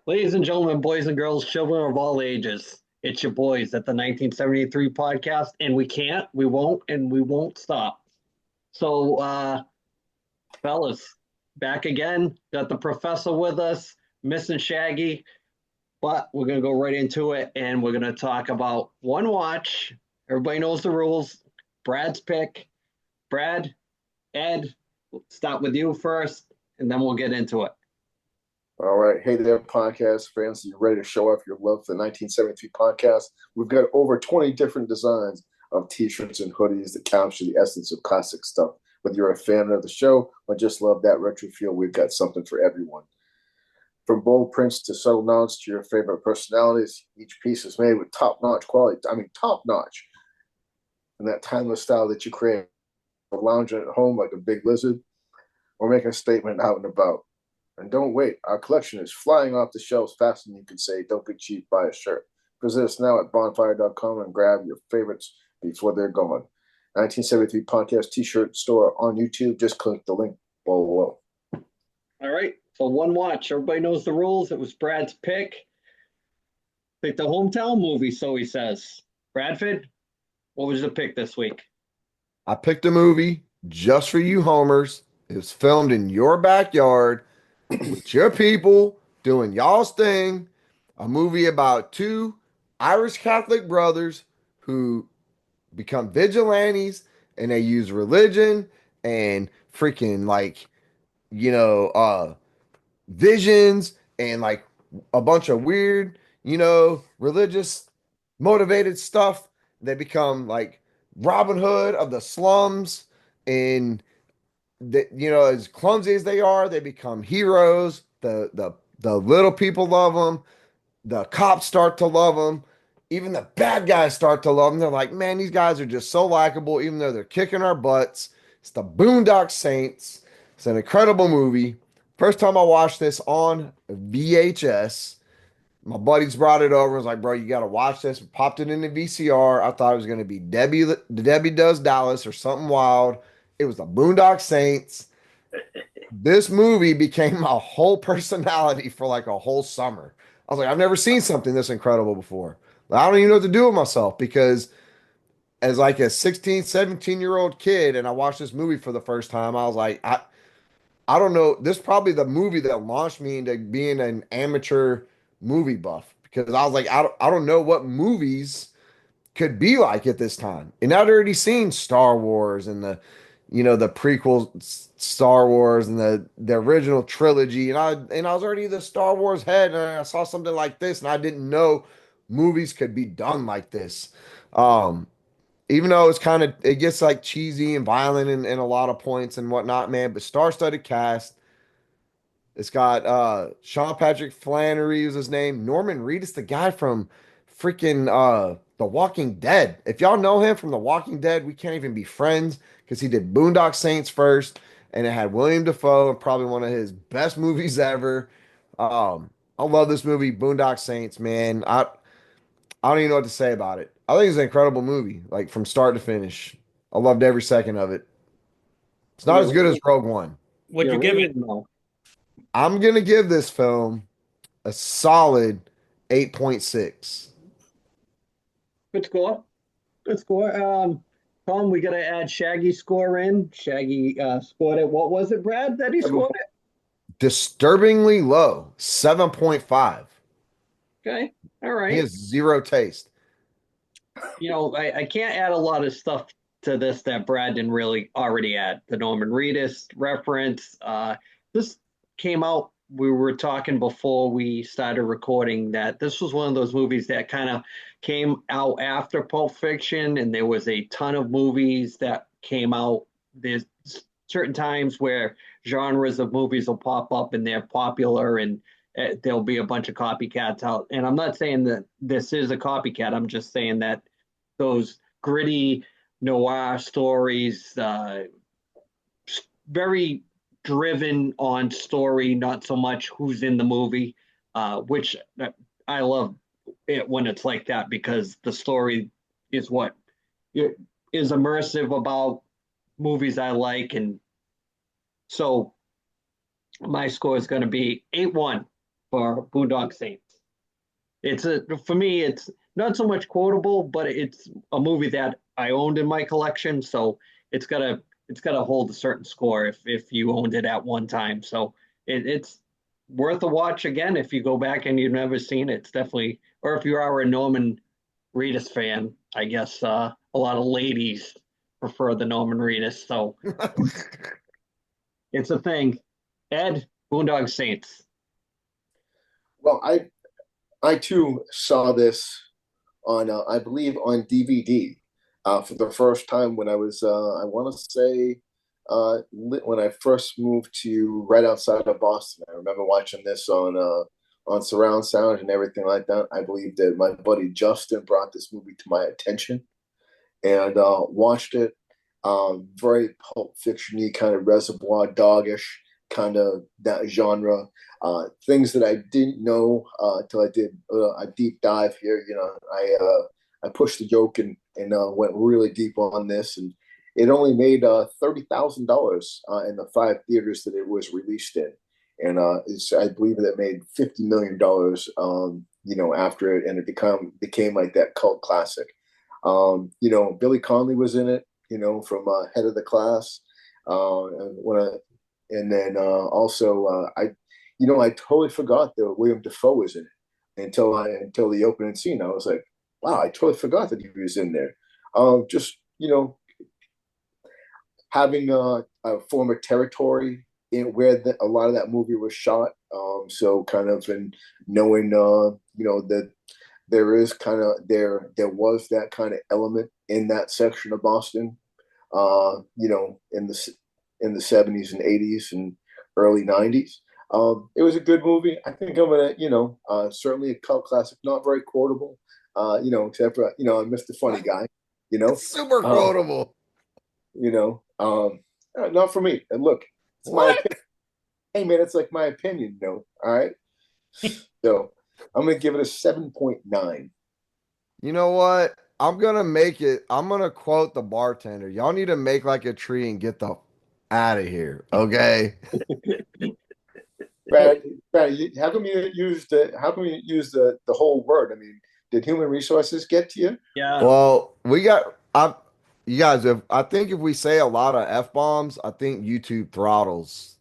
Ladies and gentlemen, boys and girls, children of all ages, it's your boys at the 1973 podcast, and we won't stop. So, fellas, back again. Got the professor with us, missing Shaggy, but we're going to go right into it, and we're going to talk about one watch. Everybody knows the rules. Brad's pick. Brad, Ed, we'll start with you first, and then we'll get into it. All right. Hey there, podcast fans. You ready to show off your love for the 1973 podcast? We've got over 20 different designs of t-shirts and hoodies that capture the essence of classic stuff. Whether you're a fan of the show or just love that retro feel, we've got something for everyone. From bold prints to subtle nods to your favorite personalities, each piece is made with top-notch quality. I mean, top-notch. And that timeless style that you create, lounging at home like a big lizard or making a statement out and about. And don't wait, our collection is flying off the shelves faster than you can say, don't be cheap, buy a shirt. Visit us now at bonfire.com and grab your favorites before they're gone. 1973 Podcast t-shirt store on YouTube. Just click the link below. All right. So one watch. Everybody knows the rules. It was Brad's pick. Pick the hometown movie, so he says. Bradford, what was the pick this week? I picked a movie just for you homers. It was filmed in your backyard with your people doing y'all's thing. A movie about two Irish Catholic brothers who become vigilantes and they use religion and freaking visions and like a bunch of weird, religious motivated stuff. They become like Robin Hood of the slums, and as clumsy as they are, they become heroes. The little people love them. The cops start to love them. Even the bad guys start to love them. They're like, man, these guys are just so likable, even though they're kicking our butts. It's the Boondock Saints. It's an incredible movie. First time I watched this on VHS, my buddies brought it over. I was like, bro, you got to watch this. Popped it in the VCR. I thought it was going to be Debbie Does Dallas or something wild. It was the Boondock Saints. This movie became my whole personality for like a whole summer. I was like, I've never seen something this incredible before. I don't even know what to do with myself because as like a 16, 17-year-old kid, and I watched this movie for the first time, I was like, I don't know. This is probably the movie that launched me into being an amateur movie buff because I was like, I don't know what movies could be like at this time. And I'd already seen Star Wars and the prequel Star Wars and the original trilogy. And I was already the Star Wars head and I saw something like this and I didn't know movies could be done like this. Um, Even though it gets like cheesy and violent in a lot of points and whatnot, man. But star-studded cast. It's got Sean Patrick Flannery is his name. Norman Reedus, the guy from freaking The Walking Dead. If y'all know him from The Walking Dead, we can't even be friends because he did Boondock Saints first, and it had William Dafoe, and probably one of his best movies ever. I love this movie, Boondock Saints, man. I don't even know what to say about it. I think it's an incredible movie, like from start to finish. I loved every second of it. It's not You're as good as rating, Rogue One. Would you're you give it? rating though. I'm gonna give this film a solid 8.6. Good score. Good score. Tom, we got to add Shaggy score in. Shaggy scored it. What was it, Brad, that he scored it? Disturbingly low, 7.5. Okay. All He right. has zero taste. I can't add a lot of stuff to this that Brad didn't really already add. The Norman Reedus reference. This came out. We were talking before we started recording that this was one of those movies that kind of came out after Pulp Fiction, and there was a ton of movies that came out. There's certain times where genres of movies will pop up and they're popular, and there'll be a bunch of copycats out. And I'm not saying that this is a copycat. I'm just saying that those gritty noir stories, very driven on story, not so much who's in the movie, which I love it when it's like that because the story is what is immersive about movies I like. And so my score is going to be 8-1. for Boondock Saints. For me, it's not so much quotable, but it's a movie that I owned in my collection, so it's gotta hold a certain score if you owned it at one time. So it's worth a watch again if you go back and you've never seen it. It's definitely, or if you are a Norman Reedus fan, I guess a lot of ladies prefer the Norman Reedus, so it's a thing. Ed, Boondock Saints. Well, I too saw this on I believe on DVD for the first time when I was I want to say when I first moved to right outside of Boston. I remember watching this on surround sound and everything like that. I believe that my buddy Justin brought this movie to my attention and watched it. Very Pulp Fiction-y, kind of Reservoir Doggish, kind of that genre. Things that I didn't know until I did a deep dive here. I pushed the joke and went really deep on this, and it only made $30,000 in the 5 theaters that it was released in, and I believe that it made $50 million. After it, and it became like that cult classic. Billy Connolly was in it. From Head of the Class. And then also I totally forgot that William Dafoe was in it until the opening scene. I was like, wow, I totally forgot that he was in there. Just having a former territory in where a lot of that movie was shot. So kind of in knowing that there was that kind of element in that section of Boston, in the 70s and 80s and early 90s. It was a good movie. I think I'm gonna, certainly a cult classic, not very quotable, except for, Mr. Funny Guy, It's super quotable. Not for me. And look, it's my What? opinion. Hey man, it's like my opinion, all right? So I'm gonna give it a 7.9. You know what? I'm gonna quote the bartender. Y'all need to make like a tree and get the out of here. Okay. Brad, how come you use the whole word? I mean, did human resources get to you? Yeah. Well, you guys, I think if we say a lot of F bombs, I think YouTube throttles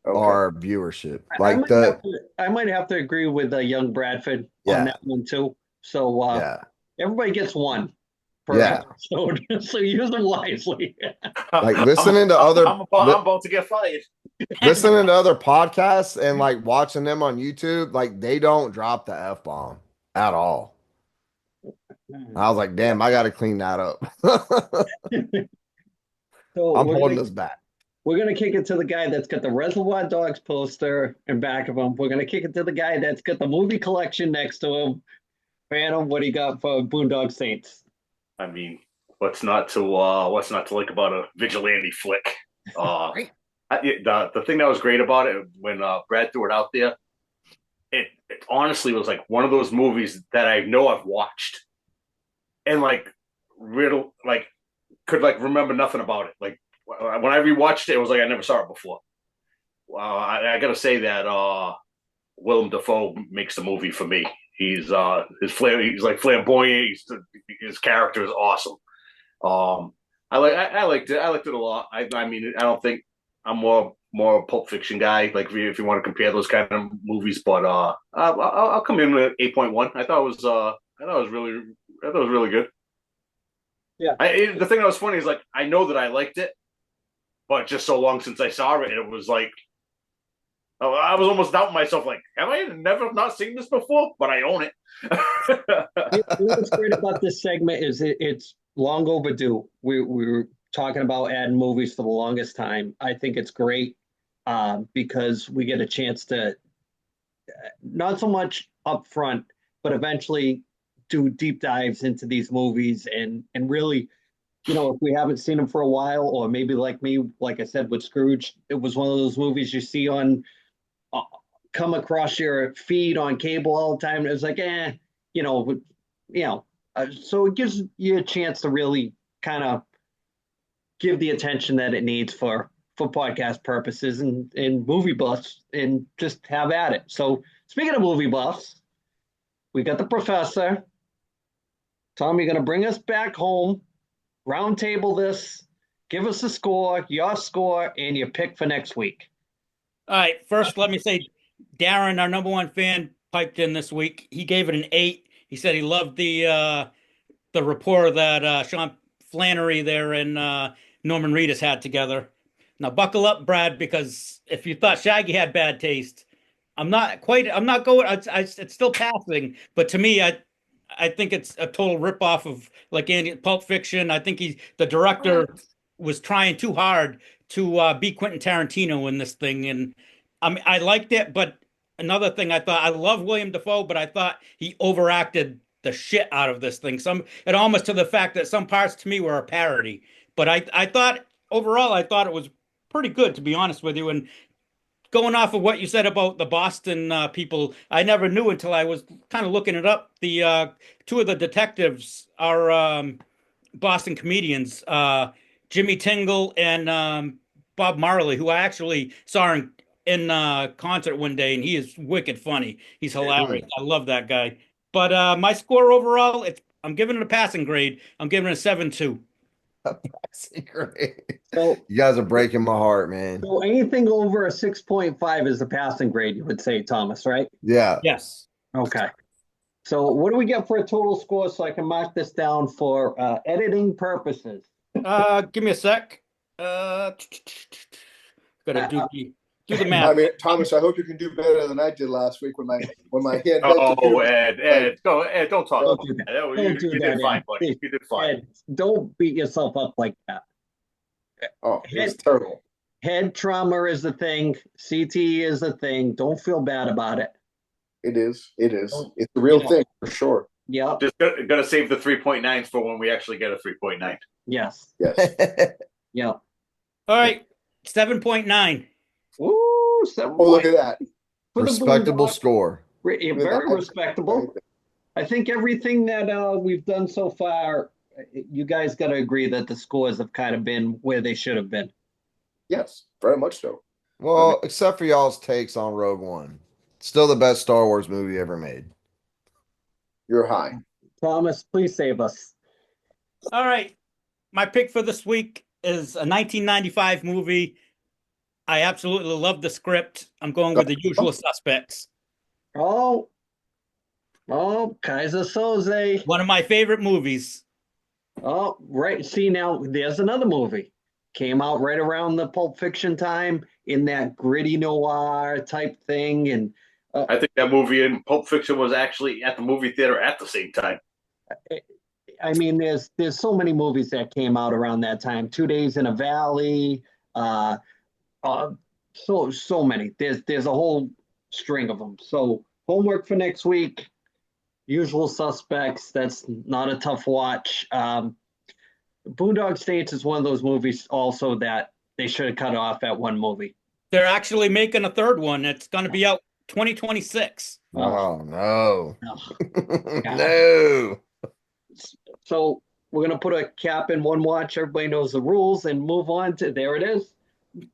Okay. our viewership. I Like might have to I might have to agree with young Bradford on yeah, that one too. So yeah, everybody gets one per yeah. episode, so use them wisely. Like I'm, I'm about to get fired. listening to other podcasts and like watching them on YouTube, like they don't drop the F bomb at all. I was like, damn, I got to clean that up. So I'm holding this back. we're gonna kick it to the guy that's got the Reservoir Dogs poster in back of him. We're gonna kick it to the guy that's got the movie collection next to him. Phantom, what do you got for Boondock Saints? I mean, what's not to like about a vigilante flick? Right. The thing that was great about it when Brad threw it out there, it honestly was like one of those movies that I know I've watched, and like riddle like could like remember nothing about it. Like when I rewatched it, it was like I never saw it before. I gotta say that Willem Dafoe makes the movie for me. He's he's like flamboyant. His character is awesome. I liked it. I liked it a lot. I mean, I don't think I'm more a Pulp Fiction guy. Like if you want to compare those kind of movies, but I'll come in with 8.1. I thought it was really good. Yeah. The thing that was funny is like I know that I liked it, but just so long since I saw it, it was like I was almost doubting myself. Like, have I never not seen this before? But I own it. What's great about this segment is it's long overdue. We were talking about adding movies for the longest time. I think it's great because we get a chance to not so much up front, but eventually do deep dives into these movies and really, if we haven't seen them for a while, or maybe like me, like I said with Scrooge, it was one of those movies you see on uh, come across your feed on cable all the time. It was like, you know, so it gives you a chance to really kind of give the attention that it needs for for podcast purposes and movie buffs and just have at it. So speaking of movie buffs, we got the professor. Tom, you're going to bring us back home, round table this, give us a score, your score, and your pick for next week. All right, first let me say, Darren, our number one fan, piped in this week. He gave it an 8. He said he loved the rapport that Sean Flannery there and Norman Reedus had together. Now buckle up, Brad, because if you thought Shaggy had bad taste, I'm not quite. I'm not going. It's still passing, but to me, I think it's a total ripoff of like Pulp Fiction. I think the director was trying too hard to be Quentin Tarantino in this thing, and I mean, I liked it, but another thing I thought I love William Dafoe, but I thought he overacted the shit out of this thing. It almost to the fact that some parts to me were a parody. But I thought overall, I thought it was pretty good, to be honest with you. And going off of what you said about the Boston people, I never knew until I was kind of looking it up. The two of the detectives are Boston comedians, Jimmy Tingle and Bob Marley, who I actually saw in concert one day, and he is wicked funny. He's hilarious. I love that guy. But my score overall, I'm giving it a passing grade. I'm giving it a 7.2. Passing grade. So You guys are breaking my heart, man. So anything over a 6.5 is a passing grade, you would say, Thomas, right? Yeah. Yes. Okay. So what do we get for a total score so I can mark this down for editing purposes? Give me a sec. Gotta do the math. I mean, Thomas, I hope you can do better than I did last week when my hand. Oh, Ed, go, Ed, don't talk Don't about do that. that. Don't do You that, did fine, Ed. buddy. You did fine. Ed, don't beat yourself up like that. Oh, it's terrible. Head trauma is the thing. CTE is the thing. Don't feel bad about it. It is. It's a real thing for sure. Yep. Just gonna save the 3.9s for when we actually get a 3.9. Yes. Yes. Yep. All right, 7.9. Ooh, 7. Oh, look at that. For the Respectable Boondocks, score. very respectable. I think everything that we've done so far, you guys got to agree that the scores have kind of been where they should have been. Yes, very much so. Well, except for y'all's takes on Rogue One. Still the best Star Wars movie ever made. You're high. Thomas, please save us. All right, my pick for this week is a 1995 movie. I absolutely love the script. I'm going with The Usual Suspects. Oh, Kaiser Soze. One of my favorite movies. Oh, right. See, now there's another movie. Came out right around the Pulp Fiction time in that gritty noir type thing. And I think that movie in Pulp Fiction was actually at the movie theater at the same time. I mean, there's so many movies that came out around that time. 2 Days in a Valley, so many. There's a whole string of them. So homework for next week. Usual Suspects. That's not a tough watch. Boondock Saints is one of those movies also that they should have cut off at one movie. They're actually making a third one. It's going to be out 2026. Oh, no. Yeah. No. So we're going to put a cap in one watch. Everybody knows the rules and move on to, there it is.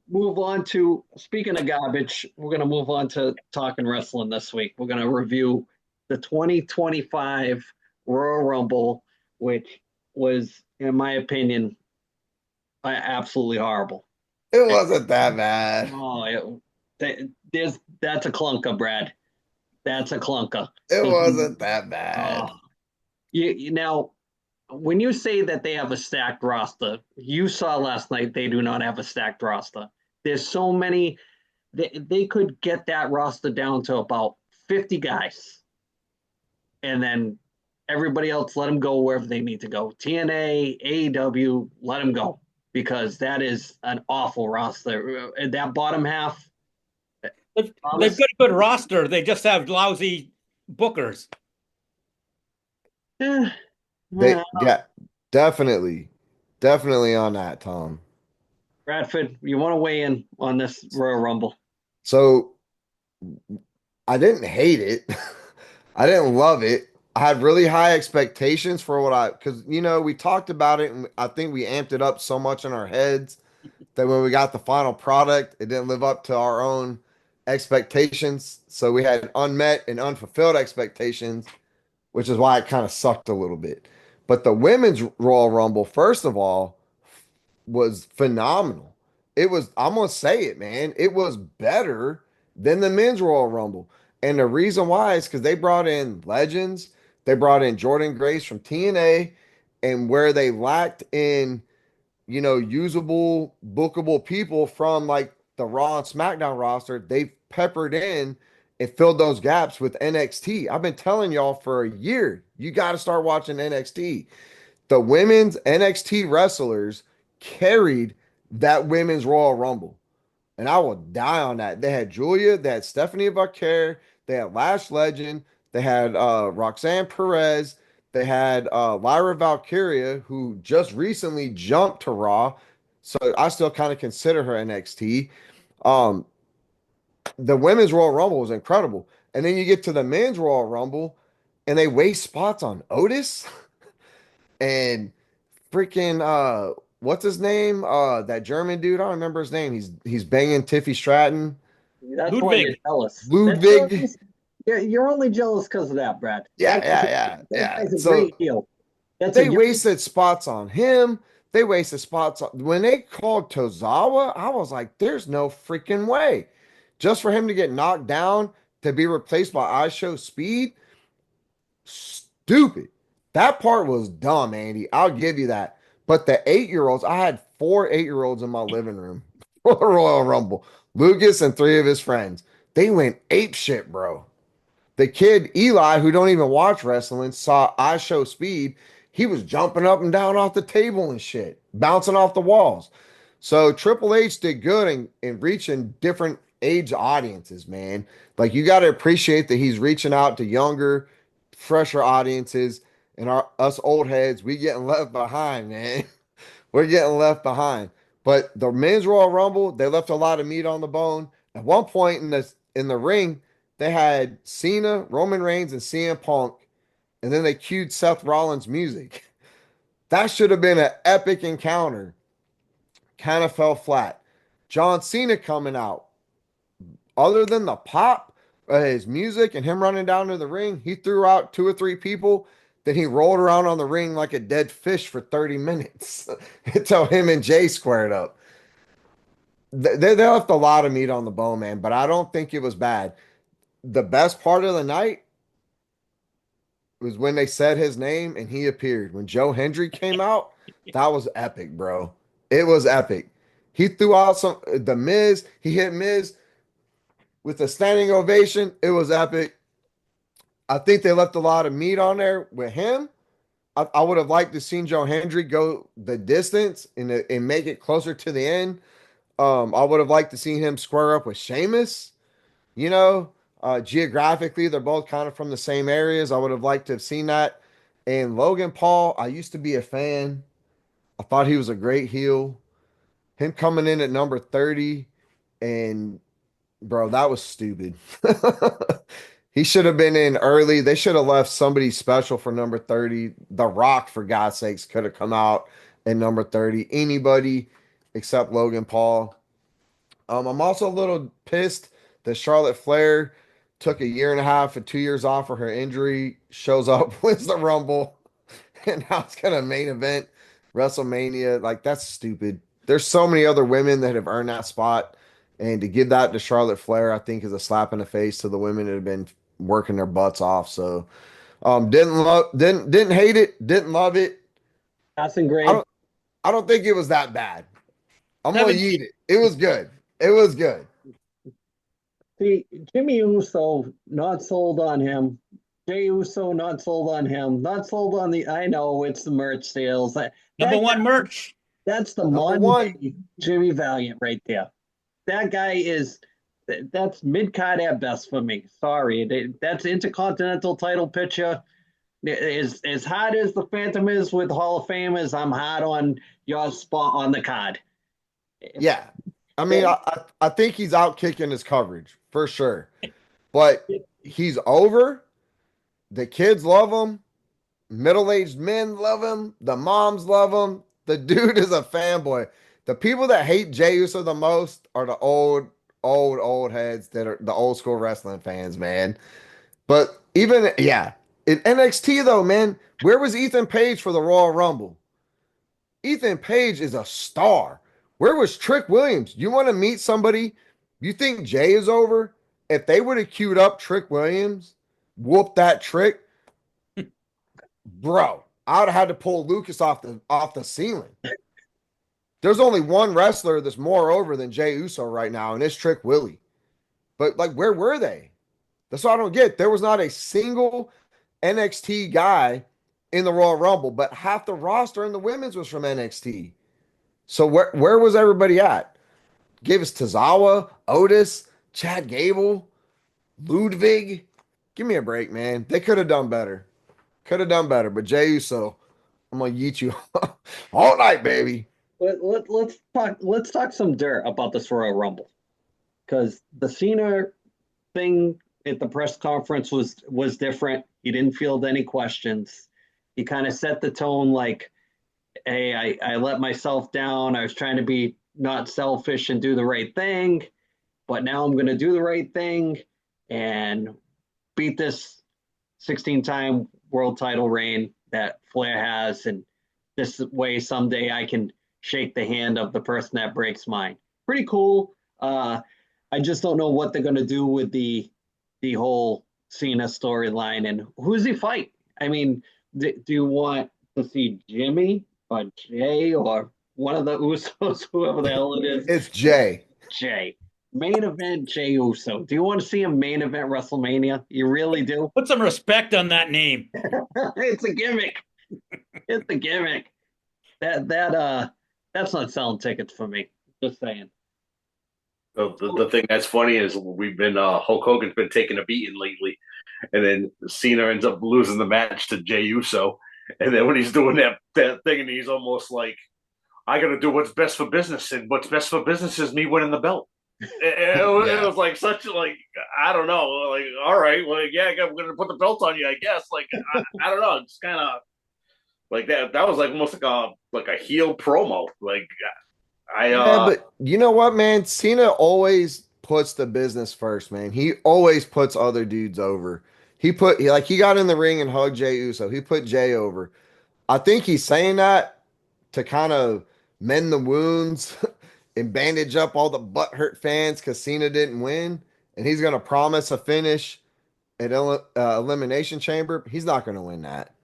Move on to, speaking of garbage, we're going to move on to talking wrestling this week. We're going to review the 2025 Royal Rumble, which was, in my opinion, absolutely horrible. It wasn't that bad. Oh, that's a clunker, Brad. That's a clunker. It wasn't that bad. Now, when you say that they have a stacked roster, you saw last night they do not have a stacked roster. There's so many. They could get that roster down to about 50 guys. And then everybody else, let them go wherever they need to go. TNA, AEW, let them go. Because that is an awful roster. That bottom half. They've got a good roster. They just have lousy bookers. Yeah, definitely on that, Tom. Bradford, you want to weigh in on this Royal Rumble? So I didn't hate it. I didn't love it. I had really high expectations for because we talked about it and I think we amped it up so much in our heads that when we got the final product, it didn't live up to our own expectations. So we had unmet and unfulfilled expectations, which is why it kind of sucked a little bit. But the women's Royal Rumble, first of all, was phenomenal. It was, I'm gonna say it, man. It was better than the men's Royal Rumble. And the reason why is because they brought in legends, they brought in Jordan Grace from TNA, and where they lacked in, usable, bookable people from like the Raw and SmackDown roster, they peppered in and filled those gaps with NXT. I've been telling y'all for a year, you got to start watching NXT. The women's NXT wrestlers carried that women's Royal Rumble. And I will die on that. They had Julia, they had Stephanie Vaquer, they had Lash Legend, they had Roxanne Perez, they had Lyra Valkyria, who just recently jumped to Raw. So I still kind of consider her NXT. Um, the women's Royal Rumble was incredible. And then you get to the men's Royal Rumble and they waste spots on Otis and freaking what's his name? That German dude. I don't remember his name. He's banging Tiffy Stratton. That's why you're Ludwig. jealous. Ludwig. You're only jealous because of that, Brad. Yeah, That guy's a So great heel. That's they a wasted spots on him. They wasted spots on when they called Tozawa. I was like, there's no freaking way. Just for him to get knocked down to be replaced by I Show Speed, stupid. That part was dumb, Andy. I'll give you that. But the 8-year-olds, I had 4 8-year-olds in my living room for the Royal Rumble. Lucas and 3 of his friends. They went ape shit, bro. The kid Eli, who don't even watch wrestling, saw I Show Speed. He was jumping up and down off the table and shit, bouncing off the walls. So Triple H did good in reaching different age audiences, man. Like you got to appreciate that he's reaching out to younger, fresher audiences, and us old heads, we getting left behind, man. We're getting left behind. But the men's Royal Rumble, they left a lot of meat on the bone. At one point in the ring, they had Cena, Roman Reigns, and CM Punk, and then they cued Seth Rollins' music. That should have been an epic encounter. Kind of fell flat. John Cena coming out. Other than the pop, his music, and him running down to the ring, he threw out 2 or 3 people. Then he rolled around on the ring like a dead fish for 30 minutes until him and Jay squared up. They left a lot of meat on the bone, man, but I don't think it was bad. The best part of the night was when they said his name and he appeared. When Joe Hendry came out, that was epic, bro. It was epic. He threw out the Miz. He hit Miz with a standing ovation. It was epic. I think they left a lot of meat on there with him. I would have liked to seen Joe Hendry go the distance and make it closer to the end. I would have liked to see him square up with Sheamus. You know, geographically, they're both kind of from the same areas. I would have liked to have seen that. And Logan Paul, I used to be a fan. I thought he was a great heel. Him coming in at number 30, and bro, that was stupid. He should have been in early. They should have left somebody special for number 30. The Rock, for God's sakes, could have come out at number 30. Anybody except Logan Paul. I'm also a little pissed that Charlotte Flair took a year and a half and 2 years off for her injury, shows up, wins the Rumble, and now it's gonna main event WrestleMania. Like, that's stupid. There's so many other women that have earned that spot, and to give that to Charlotte Flair, I think, is a slap in the face to the women that have been working their butts off. So, didn't hate it, didn't love it. That's great. I don't think it was that bad. I'm gonna 17 eat it. It was good. It was good. See, Jimmy Uso, not sold on him. Jay Uso, not sold on him. Not sold on I know it's the merch sales. Number one merch. That's the Number modern one. day Jimmy Valiant right there. That guy that's mid-card at best for me. Sorry. That's intercontinental title picture. As hard as the Phantom is with Hall of Famers, I'm hard on your spot on the card. Yeah. I mean, I think he's out kicking his coverage for sure. But he's over. The kids love him. Middle-aged men love him. The moms love him. The dude is a fanboy. the people that hate Jey Uso the most are the old heads that are the old school wrestling fans, man. But even yeah, in NXT though, man, where was Ethan Page for the Royal Rumble? Ethan Page is a star. Where was Trick Williams? You want to meet somebody? You think Jay is over? If they would have queued up Trick Williams, whoop that trick, bro, I would have had to pull Lucas off the ceiling. There's only one wrestler that's more over than Jey Uso right now, and it's Trick Willie. But like, where were they? That's what I don't get. There was not a single NXT guy in the Royal Rumble, but half the roster in the women's was from NXT. So where was everybody at? Gave us Tozawa, Otis, Chad Gable, Ludwig. Give me a break, man. They could have done better. Could have done better. But Jey Uso, I'm gonna eat you all night, baby. Let's talk some dirt about this Royal Rumble, because the Cena thing at the press conference was different. He didn't field any questions. He kind of set the tone like, hey, I let myself down. I was trying to be not selfish and do the right thing, but now I'm going to do the right thing and beat this 16-time world title reign that Flair has. And this way, someday I can shake the hand of the person that breaks mine. Pretty cool. I just don't know what they're going to do with the whole Cena storyline and who's he fight? I mean, do you want to see Jimmy or Jay or one of the Usos, whoever the hell it is? It's Jay. Jay. Main event Jay Uso. Do you want to see a main event WrestleMania? You really do? Put some respect on that name. It's a gimmick. It's a gimmick. That's not selling tickets for me. Just saying. The thing that's funny is we've been Hulk Hogan's been taking a beating lately, and then Cena ends up losing the match to Jey Uso, and then when he's doing that thing, and he's almost like, "I got to do what's best for business, and what's best for business is me winning the belt." It was like such like I don't know, like all right, well yeah, I'm gonna put the belt on you, I guess. Like I don't know, it's kind of like that. That was like almost like a heel promo, like. Yeah, but you know what, man? Cena always puts the business first, man. He always puts other dudes over. He got in the ring and hugged Jey Uso. He put Jay over. I think he's saying that to kind of mend the wounds and bandage up all the butthurt fans because Cena didn't win. And he's going to promise a finish at Elimination Chamber. He's not going to win that.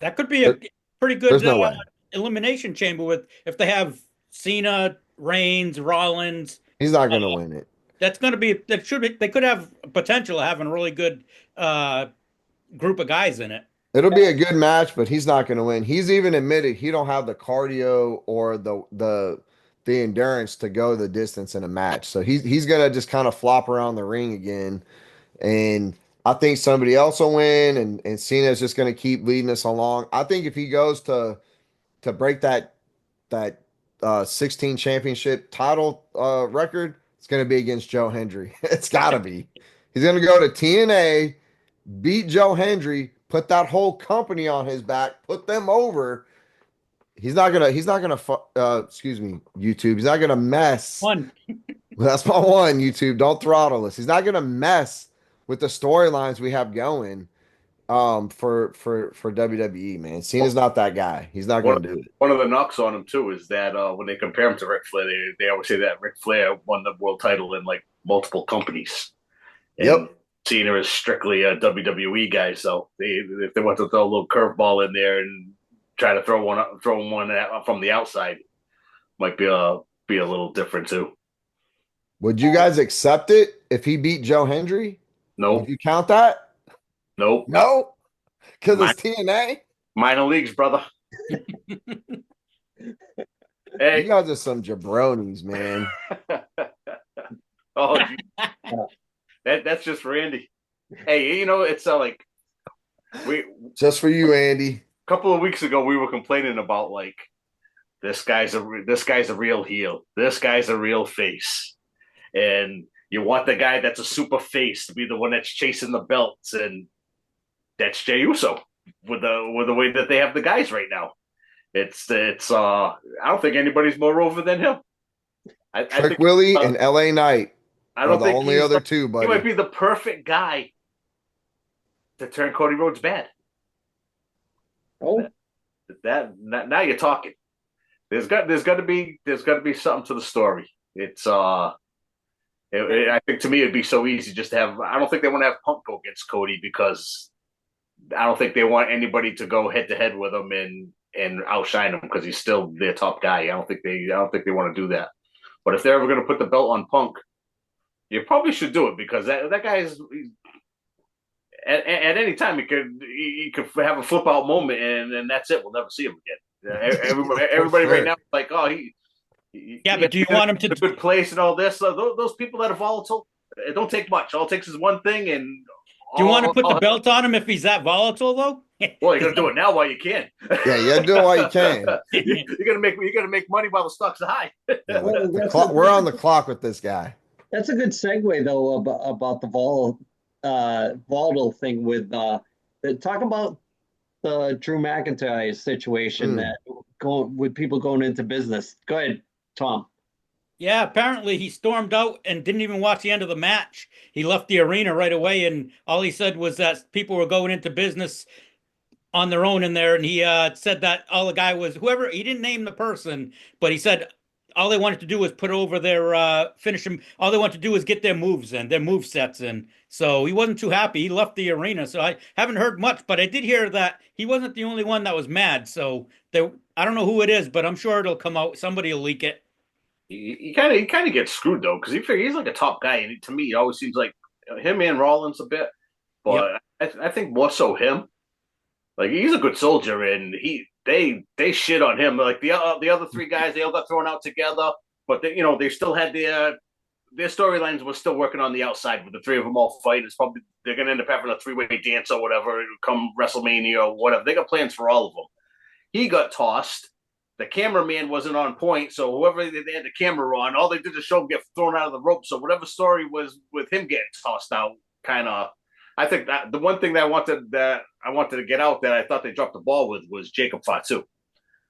That could be a pretty There's good no way. elimination chamber with if they have Cena, Reigns, Rollins. He's not going to win it. That's going to be that should be. They could have potential of having a really good group of guys in it. It'll be a good match, but he's not going to win. He's even admitted he don't have the cardio or the endurance to go the distance in a match. So he's going to just kind of flop around the ring again. And I think somebody else will win, and Cena's just going to keep leading us along. I think if he goes to break that 16 championship title record, it's going to be against Joe Hendry. It's got to be. He's going to go to TNA, beat Joe Hendry, put that whole company on his back, put them over. He's not gonna excuse me, YouTube. He's not gonna mess. One. That's my one, YouTube. Don't throttle us. He's not gonna mess with the storylines we have going for WWE, man. Cena's not that guy. He's not gonna do it. One of the knocks on him too is that when they compare him to Ric Flair, they always say that Ric Flair won the world title in like multiple companies. And Yep. Cena is strictly a WWE guy, so if they want to throw a little curveball in there and try to throw one out from the outside, might be a little different too. Would you guys accept it if he beat Joe Hendry? Nope. Would you count that? Nope. No, because it's TNA. Minor leagues, brother. Hey, You guys are some jabronis, man. oh, that's just for Andy. Hey, it's like we Just for you, Andy. couple of weeks ago we were complaining about like this guy's a real heel, this guy's a real face, and you want the guy that's a super face to be the one that's chasing the belts, and that's Jey Uso with the way that they have the guys right now. It's I don't think anybody's more over than him. I Trick think Willie and LA Knight I are don't the think only he's other like, two, he might buddy. be the perfect guy to turn Cody Rhodes bad. Oh, Now you're talking. There's got to be something to the story. I think to me it'd be so easy just to have. I don't think they want to have Punk go against Cody because I don't think they want anybody to go head to head with him and outshine him because he's still their top guy. I don't think they want to do that. But if they're ever going to put the belt on Punk, you probably should do it because that guy is at any time he could have a flip out moment and that's it. We'll never see him again. Everybody right sure. now is like, oh, Yeah, but do you want him to? a good place and all this. So those people that are volatile, it don't take much. All it takes is one thing, and Do you want to put the all, belt on him if he's that volatile, though? well, you got to do it now while you can. Yeah, you gotta do it while you can. You got to make money while the stock's high. Yeah, well, we're on the clock with this guy. that's a good segue though about the volatile thing with talk about the Drew McIntyre situation that going with people going into business. Go ahead, Tom. Yeah, apparently he stormed out and didn't even watch the end of the match. He left the arena right away, and all he said was that people were going into business on their own in there. And he said that all the guy was whoever, he didn't name the person, but he said all they wanted to do was put over their finish them. All they wanted to do was get their moves in, their move sets in. So he wasn't too happy. He left the arena. So I haven't heard much, but I did hear that he wasn't the only one that was mad. So I don't know who it is, but I'm sure it'll come out. Somebody will leak it. He kind of gets screwed though because he's like a top guy, and to me, he always seems like him and Rollins a bit, Yep. but I think more so him. Like he's a good soldier, and they shit on him. Like the other three guys, they all got thrown out together, but they still had their storylines were still working on the outside with the three of them all fighting. It's probably they're gonna end up having a three-way dance or whatever come WrestleMania or whatever. They got plans for all of them. He got tossed. The cameraman wasn't on point, so whoever they had the camera on, all they did is show him get thrown out of the rope. So whatever story was with him getting tossed out, kind of. I think that the one thing that I wanted to get out that I thought they dropped the ball with was Jacob Fatu.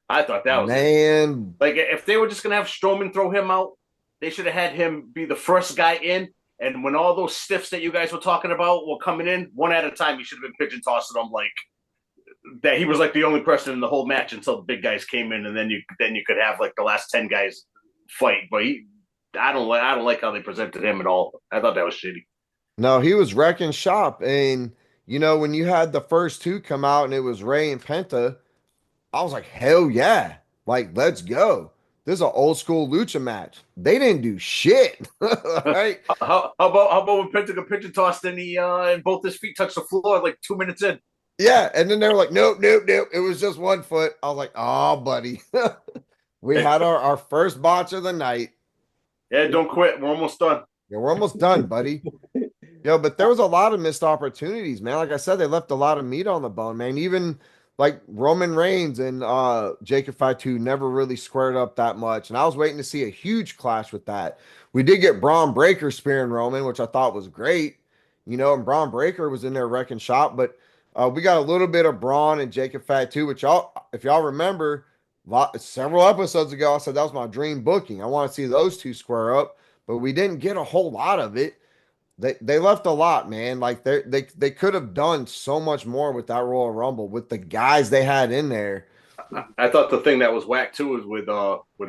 I thought that was Man, like if they were just gonna have Strowman throw him out, they should have had him be the first guy in. And when all those stiffs that you guys were talking about were coming in, one at a time, he should have been pigeon tossing them like that. He was like the only person in the whole match until the big guys came in, and then you could have like the last 10 guys fight. But I don't like how they presented him at all. I thought that was shitty. no, he was wrecking shop. And, when you had the first two come out and it was Ray and Penta, I was like, hell yeah. Like, let's go. This is an old school lucha match. They didn't do shit. Right? How about when Penta got pigeon tossed and both his feet touched the floor like 2 minutes in? Yeah. And then they were like, nope, nope, nope. It was just one foot. I was like, oh, buddy. We had our first botch of the night. Yeah, don't quit. We're almost done. Yeah, we're almost done, buddy. But there was a lot of missed opportunities, man. Like I said, they left a lot of meat on the bone, man. Even like Roman Reigns and Jacob Fatu never really squared up that much. And I was waiting to see a huge clash with that. We did get Braun Breaker spearing Roman, which I thought was great. And Braun Breaker was in there wrecking shop, but we got a little bit of Braun and Jacob Fatu, which if y'all remember, several episodes ago, I said that was my dream booking. I want to see those two square up, but we didn't get a whole lot of it. They left a lot, man. Like they could have done so much more with that Royal Rumble with the guys they had in there. I thought the thing that was whack too was with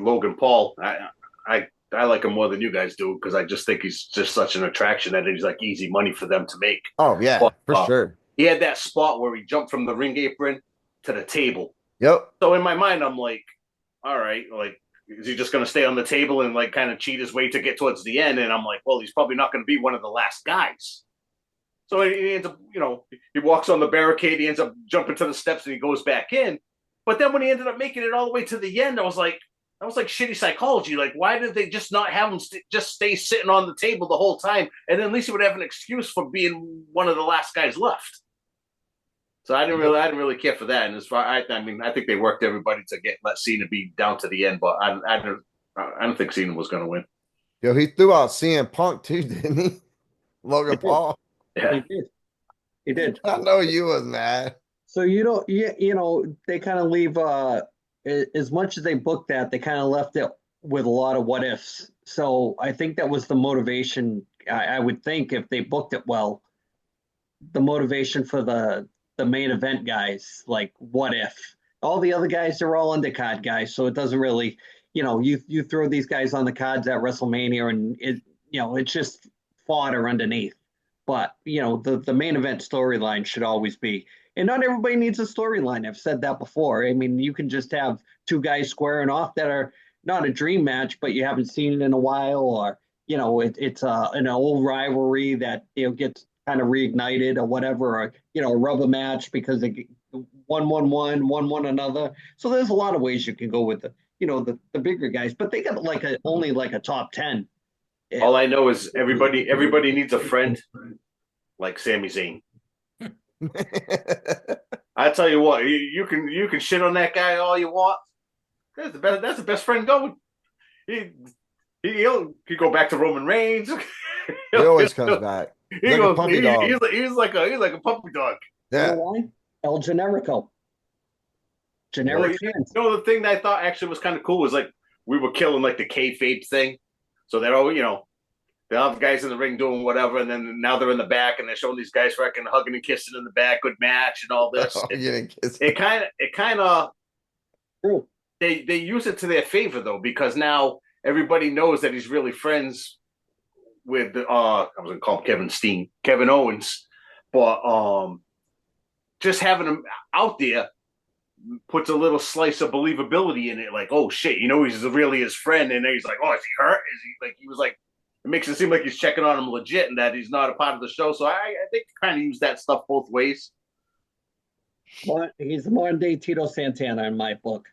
Logan Paul. I like him more than you guys do because I just think he's just such an attraction that he's like easy money for them to make. Oh yeah, But, for sure. He had that spot where he jumped from the ring apron to the table. Yep. So in my mind, I'm like, all right, like is he just going to stay on the table and like kind of cheat his way to get towards the end? And I'm like, well, he's probably not going to be one of the last guys. So he ends up, he walks on the barricade, he ends up jumping to the steps and he goes back in. But then when he ended up making it all the way to the end, I was like shitty psychology. Like, why did they just not have him just stay sitting on the table the whole time? And then at least he would have an excuse for being one of the last guys left. So I didn't really care for that. And as far I think they worked everybody to let Cena be down to the end, but I don't think Cena was going to win. He threw out CM Punk too, didn't he? Logan Paul. Yeah, He did. I know you was mad. So they kind of leave as much as they booked that, they kind of left it with a lot of what ifs. So I think that was the motivation. I would think if they booked it well, the motivation for the main event guys, like what if all the other guys are all undercard guys, so it doesn't really, you throw these guys on the cards at WrestleMania and it's just fodder underneath. But the main event storyline should always be, and not everybody needs a storyline. I've said that before. I mean, you can just have two guys squaring off that are not a dream match, but you haven't seen it in a while, or it's an old rivalry that gets kind of reignited or whatever, or a rubber match because they one another. So there's a lot of ways you can go with the bigger guys, but they got only like a top 10. All I know is everybody needs a friend like Sami Zayn. I tell you what, you can shit on that guy all you want. That's the best friend going. He'll go back to Roman Reigns. He always comes back. He's like a puppy dog. He's like a puppy dog. Yeah. You know why? El Generico. Generic fans. The thing that I thought actually was kind of cool was like we were killing like the kayfabe thing. So they're all, they have guys in the ring doing whatever, and then now they're in the back and they're showing these guys fucking hugging and kissing in the back, good match and all this. It kind of they use it to their favor though, because now everybody knows that he's really friends with I was gonna call him Kevin Owens, but just having him out there puts a little slice of believability in it. Like, oh shit, he's really his friend, and then he's like, oh, is he hurt? Is he like? He was like, it makes it seem like he's checking on him legit, and that he's not a part of the show. So I think kind of use that stuff both ways. Well, he's the modern day Tito Santana in my book.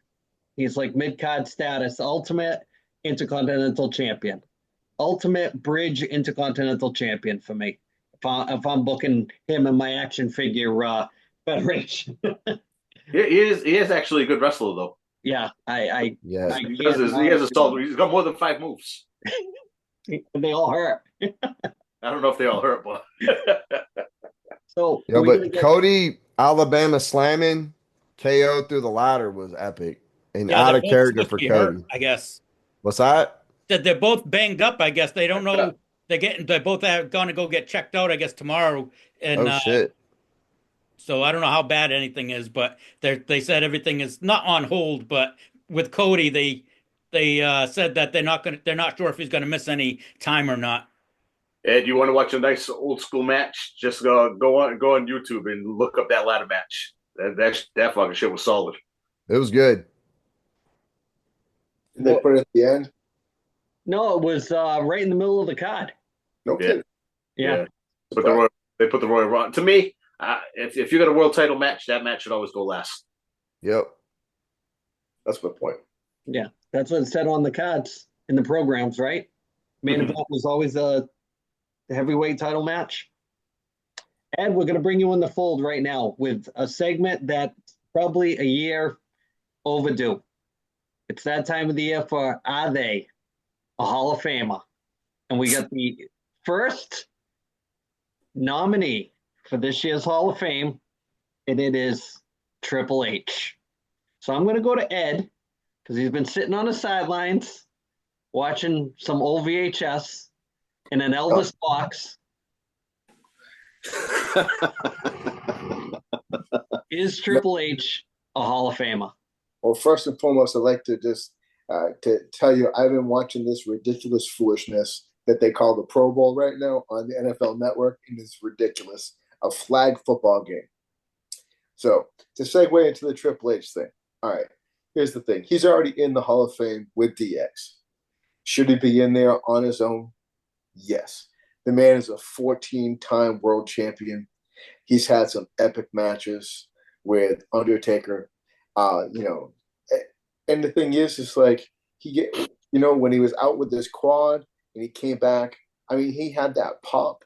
He's like mid-card status, ultimate intercontinental champion, ultimate bridge intercontinental champion for me. If I'm booking him in my action figure federation. He is actually a good wrestler though. Yeah, he has a solid. He's got more than 5 moves. They all hurt. I don't know if they all hurt, but so but Cody Alabama slamming KO through the ladder was epic and out of character for Cody. Hurt, I guess. What's that? That they're both banged up. I guess they don't know. They're both going to go get checked out. I guess tomorrow. And shit. So I don't know how bad anything is, but they said everything is not on hold. But with Cody, they said that they're not sure if he's going to miss any time or not. Ed, you want to watch a nice old school match? Just go on YouTube and look up that ladder match. That fucking shit was solid. It was good. Did they put it at the end? No, it was right in the middle of the card. No kidding. Yeah. They put the Royal Rumble. To me, if you got a world title match, that match should always go last. Yep. That's my point. Yeah, that's what it said on the cards in the programs, right? Main event was always the heavyweight title match. Ed, we're going to bring you in the fold right now with a segment that's probably a year overdue. It's that time of the year for Are They a Hall of Famer? And we got the first nominee for this year's Hall of Fame, and it is Triple H. So I'm going to go to Ed because he's been sitting on the sidelines watching some old VHS in an Elvis box. Is Triple H a Hall of Famer? Well, first and foremost, I'd like to just to tell you I've been watching this ridiculous foolishness that they call the Pro Bowl right now on the NFL Network, and it's ridiculous. A flag football game. So to segue into the Triple H thing, all right, here's the thing. He's already in the Hall of Fame with DX. Should he be in there on his own? Yes. The man is a 14-time world champion. He's had some epic matches with Undertaker. And the thing is, it's like when he was out with his quad and he came back, I mean, he had that pop.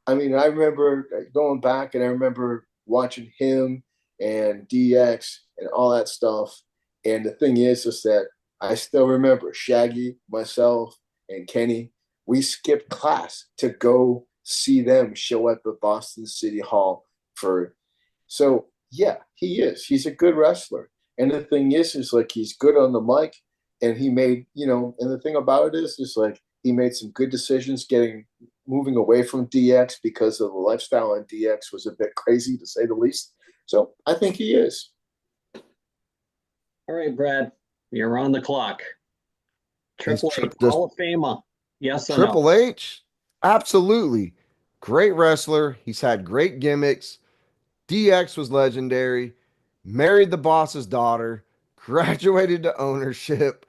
I mean, I remember going back and I remember watching him and DX and all that stuff. And the thing is that I still remember Shaggy, myself, and Kenny. We skipped class to go see them show up at Boston City Hall So yeah, he is. He's a good wrestler. And the thing is like he's good on the mic. and he made, and the thing about it is like he made some good decisions moving away from DX because of the lifestyle on DX was a bit crazy to say the least. So I think he is. All right, Brad, you're on the clock. Triple H, Does Hall of Famer. Yes or no? Triple H? Absolutely. Great wrestler. He's had great gimmicks. DX was legendary. Married the boss's daughter. Graduated to ownership.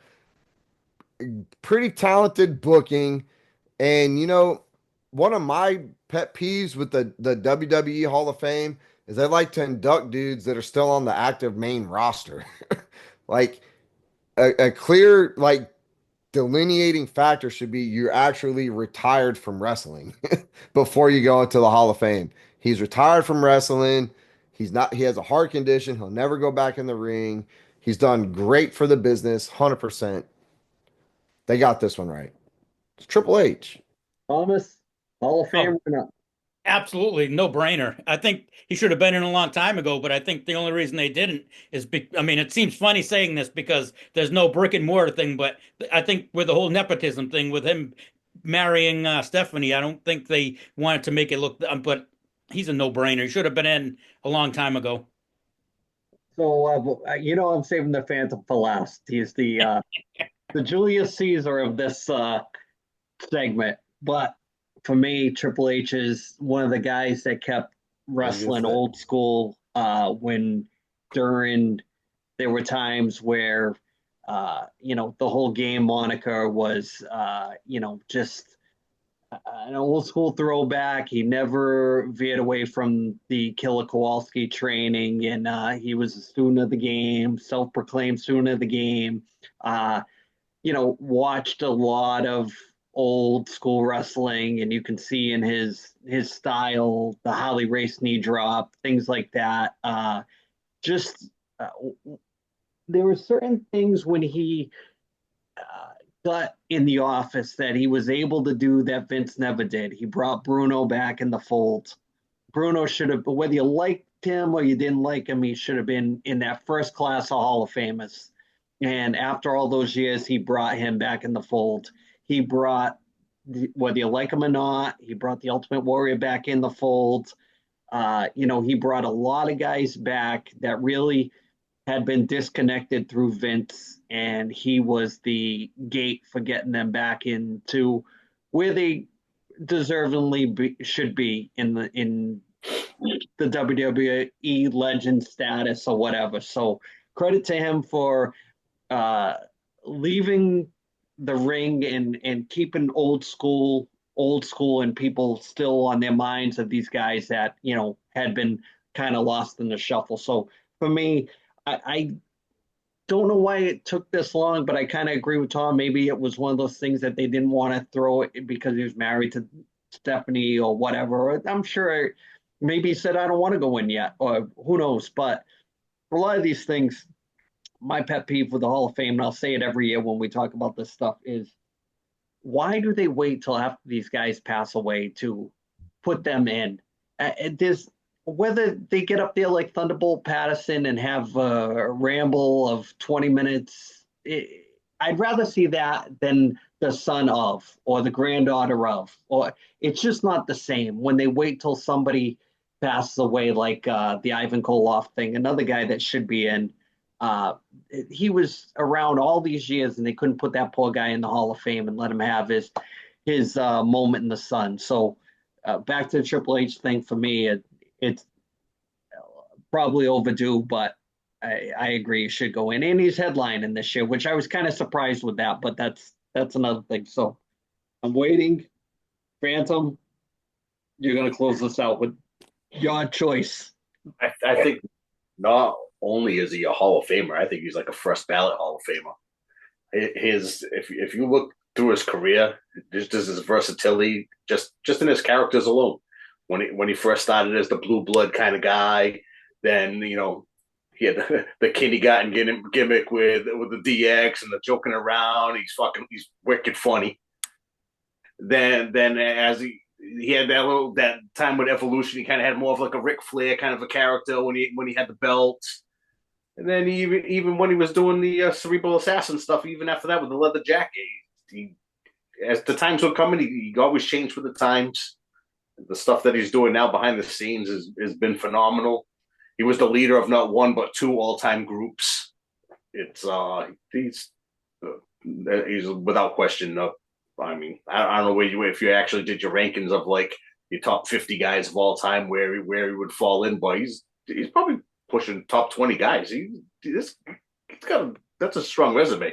Pretty talented booking. And one of my pet peeves with the WWE Hall of Fame is they like to induct dudes that are still on the active main roster. Like a clear delineating factor should be you're actually retired from wrestling before you go into the Hall of Fame. He's retired from wrestling. He has a heart condition. He'll never go back in the ring. He's done great for the business, 100%. They got this one right. It's Triple H. Thomas, Hall of Famer Oh, or not? absolutely no brainer. I think he should have been in a long time ago, but I think the only reason they didn't is I mean, it seems funny saying this because there's no brick and mortar thing, but I think with the whole nepotism thing with him marrying Stephanie, I don't think they wanted to make it look, but he's a no brainer. He should have been in a long time ago. So, I'm saving the Phantom for last. He's the Julius Caesar of this segment. But for me, Triple H is one of the guys that kept wrestling old school when during there were times where the whole game moniker was just an old school throwback. He never veered away from the Killer Kowalski training, and he was a student of the game, self-proclaimed student of the game. Uh, watched a lot of old school wrestling, and you can see in his style, the Holly Race knee drop, things like that. Just there were certain things when he got in the office that he was able to do that Vince never did. He brought Bruno back in the fold. Bruno should have, whether you liked him or you didn't like him, he should have been in that first class of Hall of Famers. And after all those years, he brought him back in the fold. He brought, whether you like him or not, he brought the Ultimate Warrior back in the fold. He brought a lot of guys back that really had been disconnected through Vince, and he was the gate for getting them back into where they deservingly should be in the WWE legend status or whatever. So credit to him for uh, leaving the ring and keeping old school and people still on their minds of these guys that had been kind of lost in the shuffle. So for me, I don't know why it took this long, but I kind of agree with Tom. Maybe it was one of those things that they didn't want to throw it because he was married to Stephanie or whatever. I'm sure maybe he said, I don't want to go in yet, or who knows. But for a lot of these things, my pet peeve with the Hall of Fame, and I'll say it every year when we talk about this stuff, is why do they wait till after these guys pass away to put them in? There's whether they get up there like Thunderbolt Patterson and have a ramble of 20 minutes. I'd rather see that than the son of or the granddaughter of, or it's just not the same when they wait till somebody passes away, like the Ivan Koloff thing, another guy that should be in. Uh, he was around all these years, and they couldn't put that poor guy in the Hall of Fame and let him have his moment in the sun. So back to the Triple H thing for me, it's probably overdue, but I agree it should go in. And he's headlining this year, which I was kind of surprised with that, but that's another thing. So I'm waiting. Phantom, you're gonna close this out with your choice. I think not only is he a Hall of Famer, I think he's like a first ballot Hall of Famer. If you look through his career, just his versatility, just in his characters alone. When he first started as the blue blood kind of guy, then he had the kindergarten gimmick with the DX and the joking around. He's wicked funny. Then as he had that time with Evolution, he kind of had more of like a Ric Flair kind of a character when he had the belt. And then even when he was doing the cerebral assassin stuff, even after that with the leather jacket, as the times were coming, he always changed with the times. The stuff that he's doing now behind the scenes has been phenomenal. He was the leader of not one but two all-time groups. It's he's without question up. I mean, I don't know if you actually did your rankings of like your top 50 guys of all time, where he would fall in, but he's probably pushing top 20 guys. He's got that's a strong resume.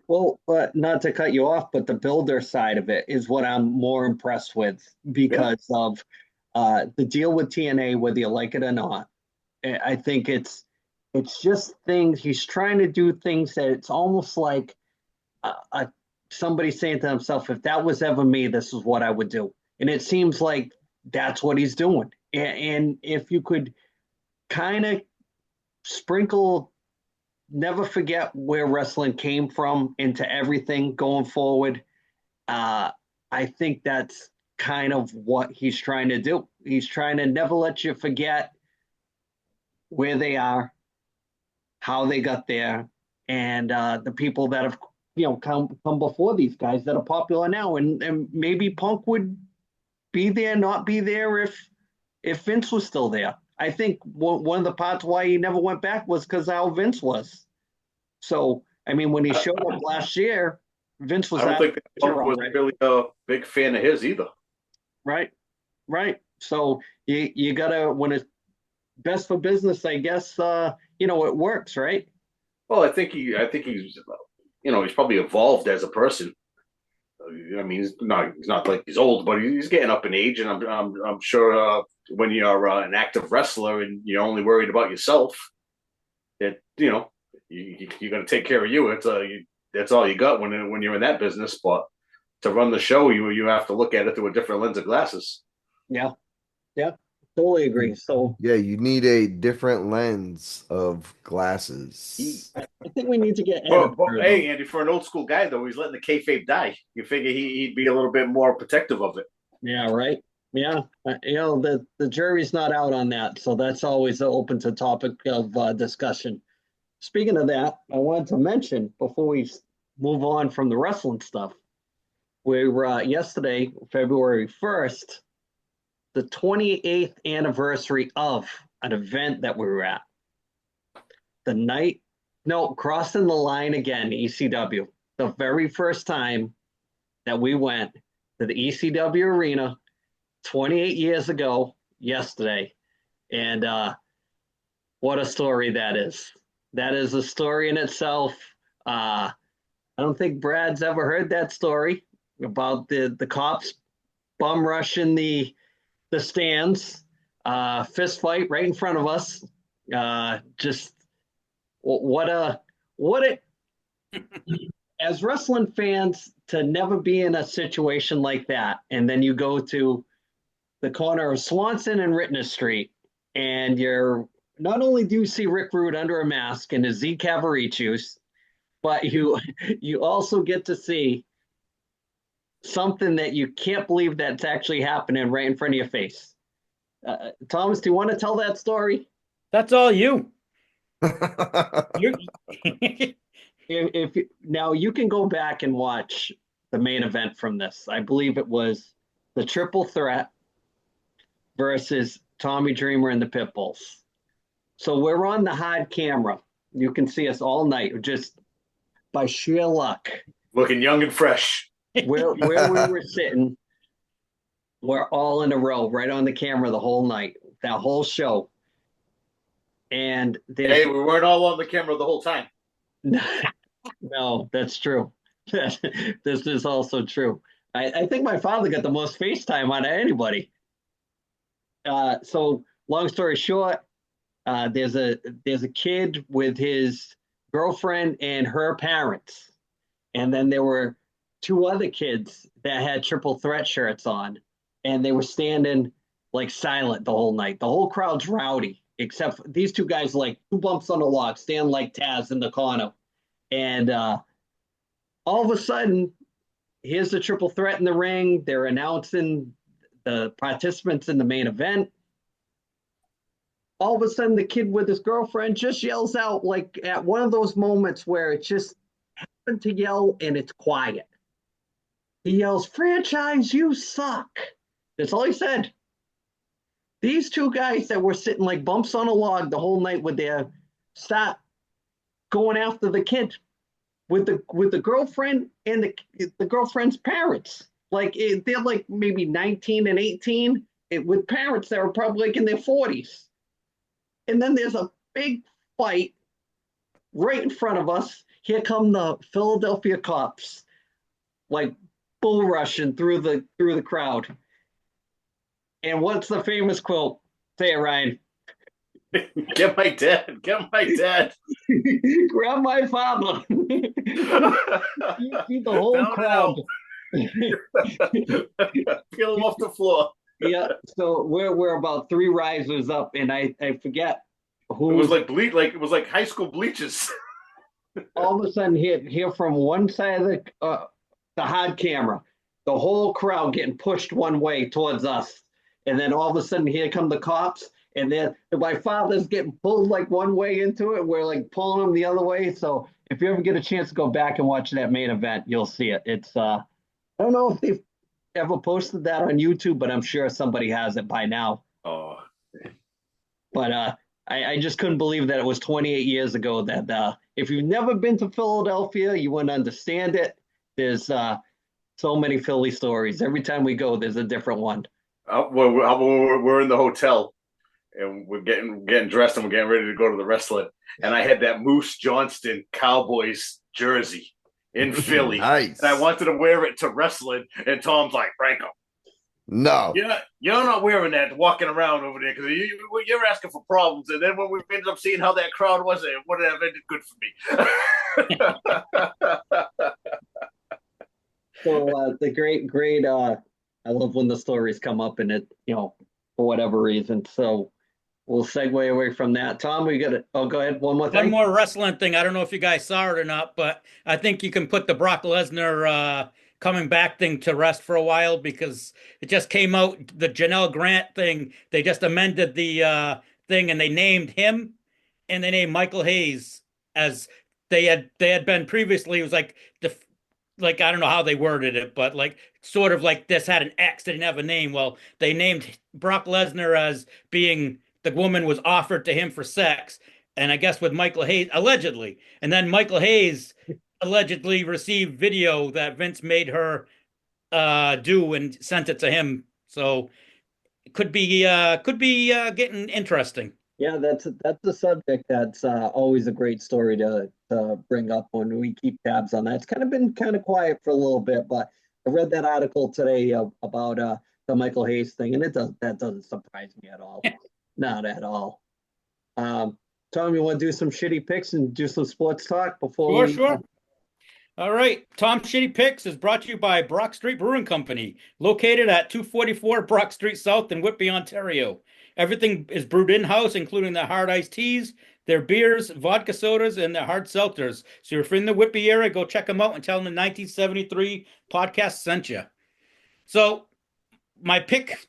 Well, not to cut you off, but the builder side of it is what I'm more impressed with because of the deal with TNA, whether you like it or not. I think it's just things he's trying to do things that it's almost like somebody saying to himself, if that was ever me, this is what I would do. And it seems like that's what he's doing. And if you could kind of sprinkle, never forget where wrestling came from into everything going forward, I think that's kind of what he's trying to do. He's trying to never let you forget where they are, how they got there, and the people that have come before these guys that are popular now. And maybe Punk would be there, not be there if Vince was still there. I think one of the parts why he never went back was because how Vince was. So, I mean, when he showed up last year, Vince was. I don't think Punk was really a big fan of his either. Right. So you gotta, when it's best for business, I guess. It works, right? Well, I think he's he's probably evolved as a person. I mean, he's not like he's old, but he's getting up in age, and I'm sure when you're an active wrestler and you're only worried about yourself, that you're going to take care of you. That's all you got when you're in that business. But to run the show, you have to look at it through a different lens of glasses. Yeah, totally agree. So yeah, you need a different lens of glasses. I think we need to get. Hey, Andy, for an old school guy though, he's letting the kayfabe die. You figure he'd be a little bit more protective of it. Yeah, right. Yeah, the jury's not out on that, so that's always open to topic of discussion. Speaking of that, I wanted to mention before we move on from the wrestling stuff, we were yesterday, February 1st, the 28th anniversary of an event that we were at. Crossing the line again, ECW. The very first time that we went to the ECW arena 28 years ago yesterday. And what a story that is. That is a story in itself. I don't think Brad's ever heard that story about the cops bum rushing the stands, fist fight right in front of us. Just what as wrestling fans to never be in a situation like that. And then you go to the corner of Swanson and Rittner Street, and you're not only do you see Rick Rude under a mask in his Z Cavariccius, but you also get to see something that you can't believe that's actually happening right in front of your face. Thomas, do you want to tell that story? That's all you. Now you can go back and watch the main event from this. I believe it was the Triple Threat versus Tommy Dreamer and the Pitbulls. So we're on the hard camera. You can see us all night, just by sheer luck. Looking young and fresh. Where we were sitting, we're all in a row, right on the camera the whole night, that whole show. And hey, we weren't all on the camera the whole time. No, that's true. This is also true. I think my father got the most FaceTime out of anybody. So long story short, there's a kid with his girlfriend and her parents. And then there were two other kids that had Triple Threat shirts on, and they were standing like silent the whole night. The whole crowd's rowdy, except for these two guys, like two bumps on the log, stand like Taz in the corner. And all of a sudden, here's the Triple Threat in the ring. They're announcing the participants in the main event. all of a sudden the kid with his girlfriend just yells out, like at one of those moments where it just happened to yell and it's quiet. He yells, "Franchise, you suck." That's all he said. These two guys that were sitting like bumps on a log the whole night with their stop going after the kid with the girlfriend and the girlfriend's parents. Like they're like maybe 19 and 18 with parents that are probably like in their 40s. And then there's a big fight right in front of us. Here come the Philadelphia cops, like bull rushing through the crowd. And what's the famous quote? Say it, Ryan. Get my dad. Get my dad. Grab my father. You see the whole Down crowd. Peel him off the floor. Yeah, so we're about three risers up, and I forget who It was like it was like high school bleachers. all of a sudden here from one side of the hard camera, the whole crowd getting pushed one way towards us, and then all of a sudden here come the cops, and then my father's getting pulled like one way into it. We're like pulling him the other way. So if you ever get a chance to go back and watch that main event, you'll see it. It's I don't know if they've ever posted that on YouTube, but I'm sure somebody has it by now. Oh, But I just couldn't believe that it was 28 years ago. That if you've never been to Philadelphia, you wouldn't understand it. There's so many Philly stories. Every time we go, there's a different one. we're in the hotel and we're getting dressed and we're getting ready to go to the wrestling. And I had that Moose Johnston Cowboys jersey in Philly. Nice. And I wanted to wear it to wrestling. And Tom's like, Franco, No. you're not wearing that walking around over there because you're asking for problems. And then when we ended up seeing how that crowd was, it wouldn't have ended good for me. So the great I love when the stories come up and it, for whatever reason. So we'll segue away from that. Tom, we got it. Oh, go ahead. One more thing. One more wrestling thing. I don't know if you guys saw it or not, but I think you can put the Brock Lesnar coming back thing to rest for a while because it just came out, the Janelle Grant thing. They just amended the thing and they named him and they named Michael Hayes as they had been previously. It was like like I don't know how they worded it, but like sort of like this had an X, they didn't have a name. Well, they named Brock Lesnar as being the woman was offered to him for sex, and I guess with Michael Hayes allegedly, and then Michael Hayes allegedly received video that Vince made her do and sent it to him. So it could be getting interesting. Yeah, that's a subject that's always a great story to bring up when we keep tabs on that. It's kind of been kind of quiet for a little bit, but I read that article today about the Michael Hayes thing, and that doesn't surprise me at all. Not at all. Tom, you want to do some shitty picks and do some sports talk before Sure. All right. Tom Shitty Picks is brought to you by Brock Street Brewing Company, located at 244 Brock Street South in Whitby, Ontario. Everything is brewed in-house, including their hard iced teas, their beers, vodka sodas, and their hard seltzers. So if you're in the Whitby area, go check them out and tell them the 1973 podcast sent you. So my pick,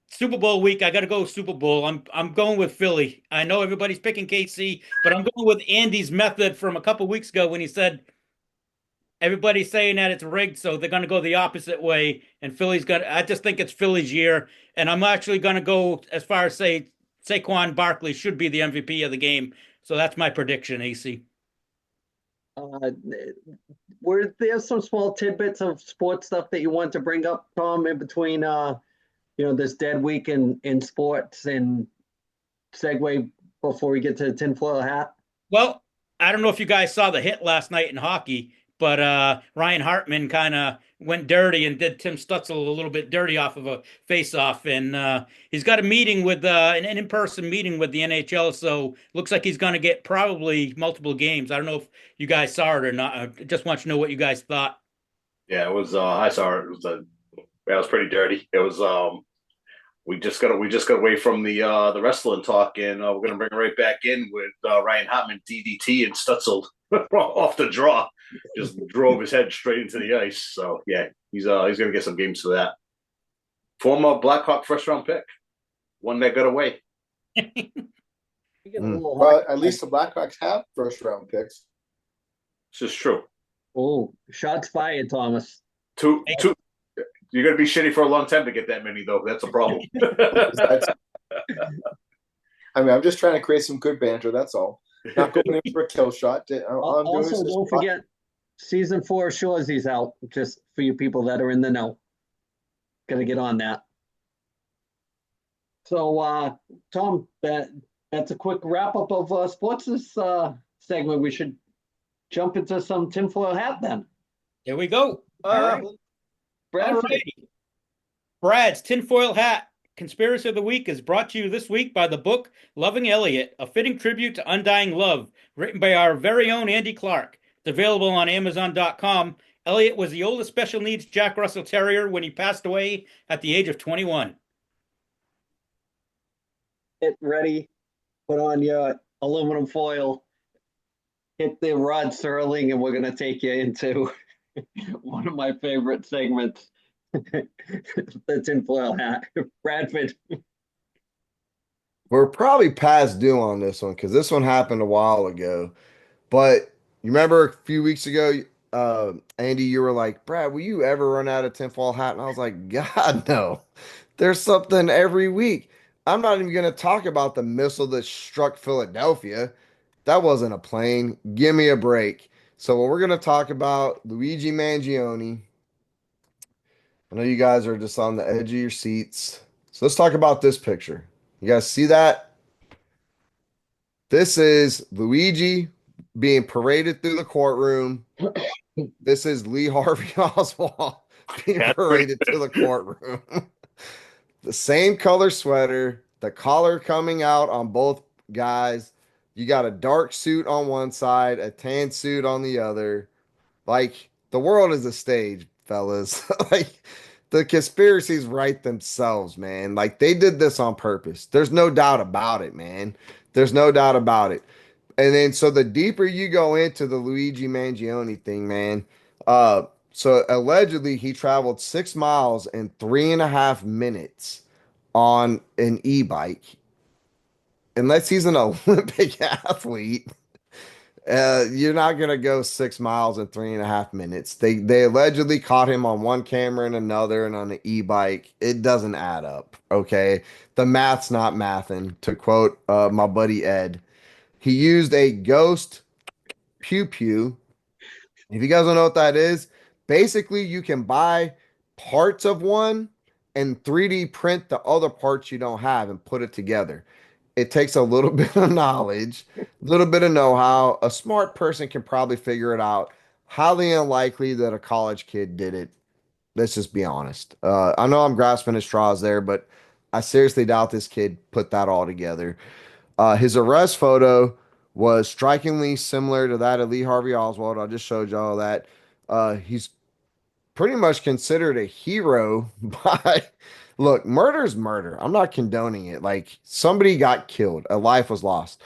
Super Bowl week, I got to go Super Bowl. I'm going with Philly. I know everybody's picking KC, but I'm going with Andy's method from a couple weeks ago when he said everybody's saying that it's rigged, so they're going to go the opposite way. And I just think it's Philly's year. And I'm actually going to go as far as say Saquon Barkley should be the MVP of the game. So that's my prediction, AC. Were there some small tidbits of sports stuff that you want to bring up, Tom, in between, this dead week in sports and segue before we get to the tinfoil hat? Well, I don't know if you guys saw the hit last night in hockey, but Ryan Hartman kind of went dirty and did Tim Stutzel a little bit dirty off of a face-off, and he's got a meeting with an in-person meeting with the NHL. So looks like he's going to get probably multiple games. I don't know if you guys saw it or not. I just want you to know what you guys thought. Yeah, it was. I saw it. It was pretty dirty. It was. We just got away from the wrestling talk, and we're gonna bring it right back in with Ryan Hartman DDT and Stutzel off the draw. Just drove his head straight into the ice. So yeah, he's gonna get some games for that. Former Blackhawk first round pick, one that got away. We get a little Well, hot. at least the Blackhawks have first round picks. This is true. Oh, shots fired, Thomas. Two. You're gonna be shitty for a long time to get that many, though. That's a problem. I mean, I'm just trying to create some good banter. That's all. Not going in for a kill shot. All I'm doing Also, is don't forget season 4 of Shorzy's out. Just for you people that are in the know, gotta get on that. So, Tom, that's a quick wrap up of sports this segment. We should jump into some tinfoil hat then. Here we go. All right, Bradford. Alrighty. Brad's tinfoil hat conspiracy of the week is brought to you this week by the book Loving Elliot, a fitting tribute to undying love, written by our very own Andy Clark. It's available on Amazon.com. Elliot was the oldest special needs Jack Russell Terrier when he passed away at the age of 21. Get ready, put on your aluminum foil, hit the rod Serling, and we're going to take you into one of my favorite segments, the tinfoil hat. Bradford. We're probably past due on this one because this one happened a while ago. But you remember a few weeks ago, Andy, you were like, Brad, will you ever run out of tinfoil hat? And I was like, God, no. There's something every week. I'm not even going to talk about the missile that struck Philadelphia. That wasn't a plane. Give me a break. So, what we're going to talk about, Luigi Mangione. I know you guys are just on the edge of your seats. So, let's talk about this picture. You guys see that? This is Luigi being paraded through the courtroom. This is Lee Harvey Oswald being paraded to the courtroom. The same color sweater, the collar coming out on both guys. You got a dark suit on one side, a tan suit on the other. Like, the world is a stage, fellas. Like, the conspiracies write themselves, man. Like, they did this on purpose. There's no doubt about it, man. There's no doubt about it. And then, so the deeper you go into the Luigi Mangione thing, man, so allegedly he traveled 6 miles in 3.5 minutes on an e-bike. Unless he's an Olympic athlete, you're not gonna go 6 miles in 3.5 minutes. They allegedly caught him on one camera and another and on the e-bike. It doesn't add up. Okay, the math's not mathing. To quote my buddy Ed, he used a ghost pew pew. If you guys don't know what that is, basically you can buy parts of one and 3D print the other parts you don't have and put it together. It takes a little bit of knowledge, a little bit of know-how. A smart person can probably figure it out. Highly unlikely that a college kid did it. Let's just be honest. I know I'm grasping at straws there, but I seriously doubt this kid put that all together. His arrest photo was strikingly similar to that of Lee Harvey Oswald. I just showed y'all that. He's pretty much considered a hero by, look, murder's murder. I'm not condoning it. Like, somebody got killed, a life was lost.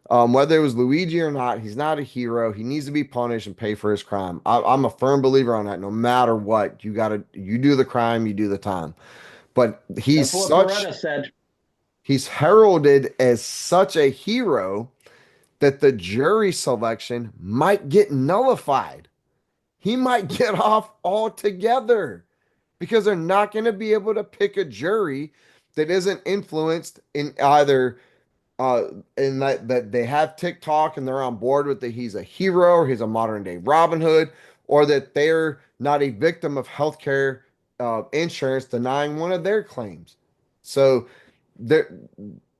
Whether it was Luigi or not, he's not a hero. He needs to be punished and pay for his crime. I'm a firm believer on that. No matter what, you do the crime, you do the time. But That's what Beretta said. he's heralded as such a hero that the jury selection might get nullified. He might get off altogether because they're not going to be able to pick a jury that isn't influenced in either in that they have TikTok and they're on board with that he's a hero or he's a modern day Robin Hood, or that they're not a victim of healthcare insurance denying one of their claims. So there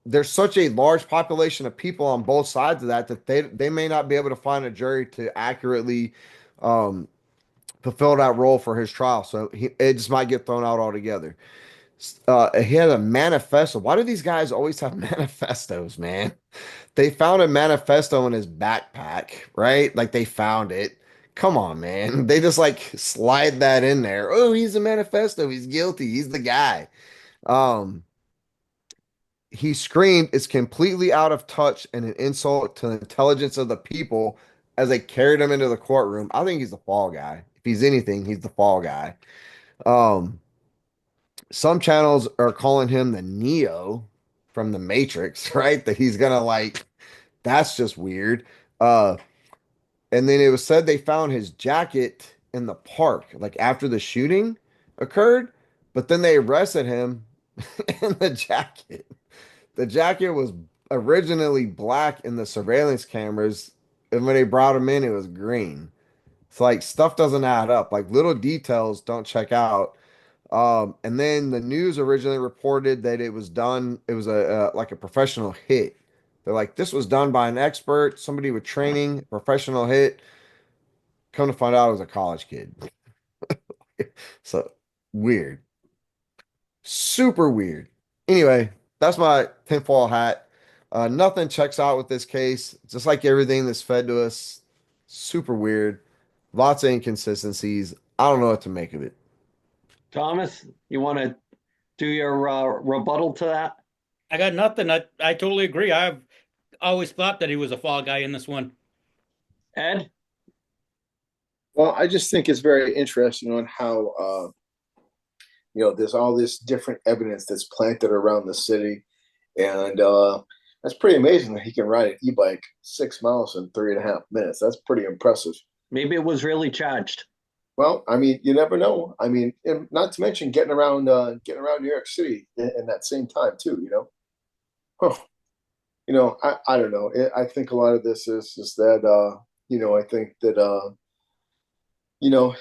there's such a large population of people on both sides of that they may not be able to find a jury to accurately um, fulfill that role for his trial. So it just might get thrown out altogether. He had a manifesto. Why do these guys always have manifestos, man? They found a manifesto in his backpack, right? Like they found it. Come on, man. They just like slide that in there. Oh, he's a manifesto. He's guilty. He's the guy. Um, he screamed, "It's completely out of touch and an insult to the intelligence of the people," as they carried him into the courtroom. I think he's the fall guy. If he's anything, he's the fall guy. Um, some channels are calling him the Neo. from the Matrix, right? That he's gonna like, that's just weird. Uh, and then it was said they found his jacket in the park, like after the shooting occurred, but then they arrested him in the jacket was originally black in the surveillance cameras, and when they brought him in, it was green. It's like stuff doesn't add up. Like little details don't check out. And then the news originally reported that it was done. It was a like a professional hit. They're like, this was done by an expert, somebody with training, professional hit. Come to find out, it was a college kid. So weird, super weird. Anyway, that's my tinfoil hat. Nothing checks out with this case. Just like everything that's fed to us, super weird. Lots of inconsistencies. I don't know what to make of it. Thomas, you want to do your rebuttal to that? I got nothing. I totally agree. I've always thought that he was a fall guy in this one. Ed? Well, I just think it's very interesting on how there's all this different evidence that's planted around the city, and that's pretty amazing that he can ride an e-bike 6 miles in 3.5 minutes. That's pretty impressive. Maybe it was really charged. Well, I mean, you never know. I mean, and not to mention getting around New York City in that same time too. Huh. I don't know. I think a lot of this is just that. I think that you know,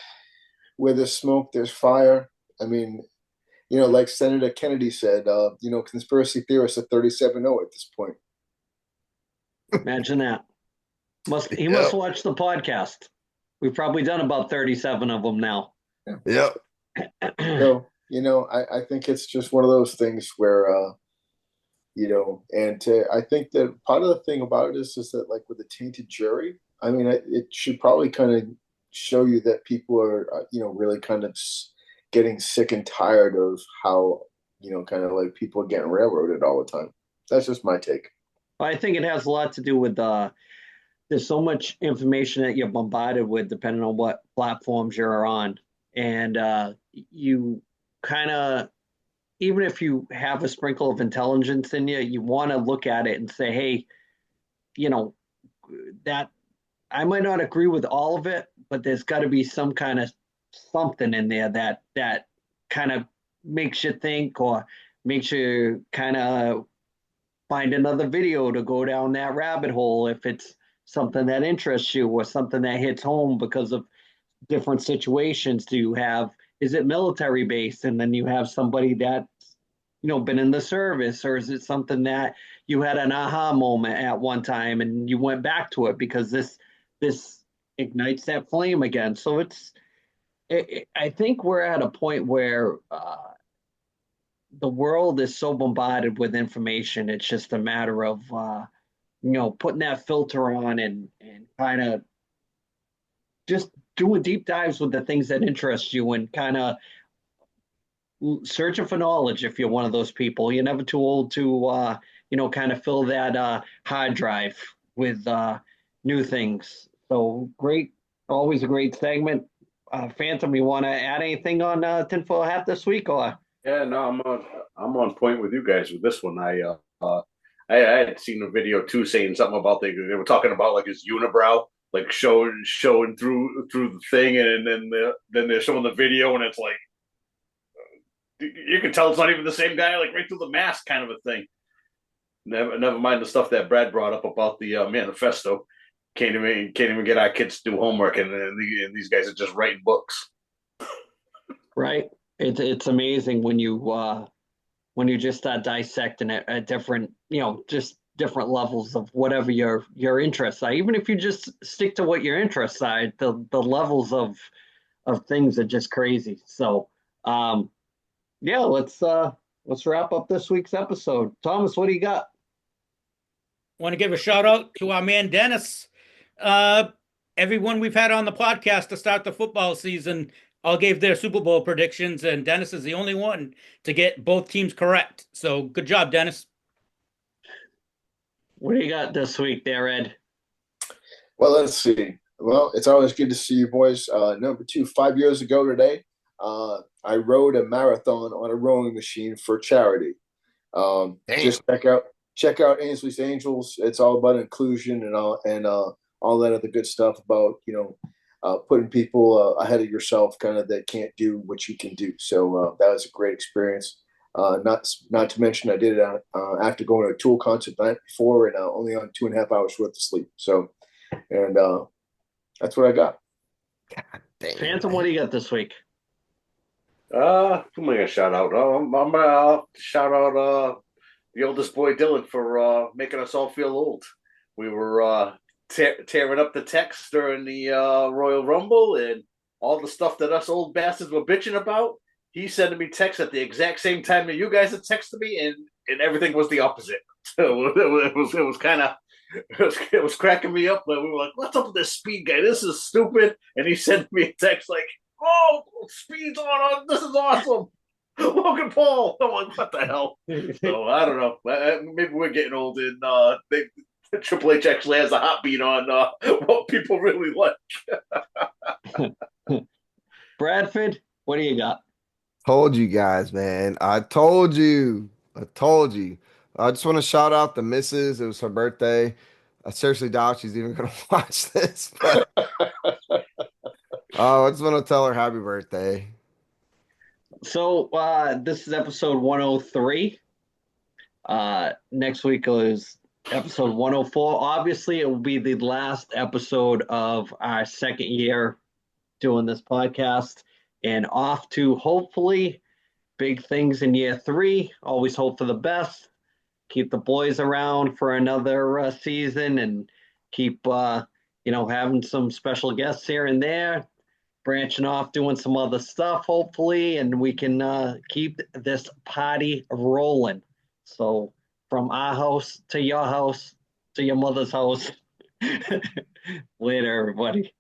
where there's smoke, there's fire. I mean, like Senator Kennedy said, conspiracy theorists are 37-0 at this point. Imagine that. He Yep. must watch the podcast. We've probably done about 37 of them now. Yep. So, I think it's just one of those things where, I think that part of the thing about it is that, like, with the tainted jury, I mean, it should probably kind of show you that people are, really kind of getting sick and tired of how, kind of like people are getting railroaded all the time. That's just my take. I think it has a lot to do with there's so much information that you're bombarded with depending on what platforms you're on. And you kind of, even if you have a sprinkle of intelligence in you, you want to look at it and say, hey, that I might not agree with all of it, but there's got to be some kind of something in there that kind of makes you think or makes you kind of find another video to go down that rabbit hole if it's something that interests you or something that hits home because of different situations. Is it military based, and then you have somebody that's been in the service, or is it something that you had an aha moment at one time and you went back to it because this ignites that flame again? So I think we're at a point where the world is so bombarded with information. It's just a matter of putting that filter on and kind of just doing deep dives with the things that interest you and kind of searching for knowledge. If you're one of those people, you're never too old to kind of fill that hard drive with new things. So great, always a great segment. Phantom, you want to add anything on Tinfoil Hat this week, or? Yeah, no, I'm on point with you guys with this one. I had seen a video too saying something about they were talking about like his unibrow, like showing through the thing, and then they're showing the video, and it's like you can tell it's not even the same guy, like right through the mask, kind of a thing. Never mind the stuff that Brad brought up about the manifesto. Can't even get our kids to do homework, and these guys are just writing books. Right. It's amazing when you just start dissecting it at different, just different levels of whatever your interests are. Even if you just stick to what your interests are, the levels of things are just crazy. So, yeah, let's wrap up this week's episode. Thomas, what do you got? Want to give a shout out to our man Dennis. Everyone we've had on the podcast to start the football season all gave their Super Bowl predictions, and Dennis is the only one to get both teams correct. So good job, Dennis. What do you got this week there, Ed? Well, let's see. Well, it's always good to see you boys. Number 2, 5 years ago today, I rode a marathon on a rowing machine for charity. Damn. Just check out Ainsley's Angels. It's all about inclusion and all that other good stuff about putting people ahead of yourself, kind of that can't do what you can do. So that was a great experience. Not to mention, I did it after going to a Tool concert the night before, and only on 2.5 hours worth of sleep. So, and that's what I got. God damn, Phantom, man. what do you got this week? Who am I gonna shout out? I'm gonna shout out the oldest boy Dylan for making us all feel old. We were tearing up the text during the Royal Rumble, and all the stuff that us old bastards were bitching about. He sending me texts at the exact same time that you guys had texted me, and everything was the opposite. So it was kind of it was cracking me up. But we were like, "What's up with this speed guy? This is stupid." And he sent me a text like, "Oh, speed's on! This is awesome." Logan Paul. I'm like, what the hell? So I don't know. Maybe we're getting old, and Triple H actually has a hot beat on what people really like. Bradford, what do you got? Told you guys, man. I told you. I told you. I just want to shout out the missus. It was her birthday. I seriously doubt she's even going to watch this, but I just want to tell her happy birthday. So this is episode 103. Next week is episode 104. Obviously, it will be the last episode of our second year doing this podcast, and off to hopefully big things in year 3. Always hope for the best. Keep the boys around for another season, and keep having some special guests here and there, branching off, doing some other stuff, hopefully, and we can keep this party rolling. So from our house to your mother's house. Later, everybody.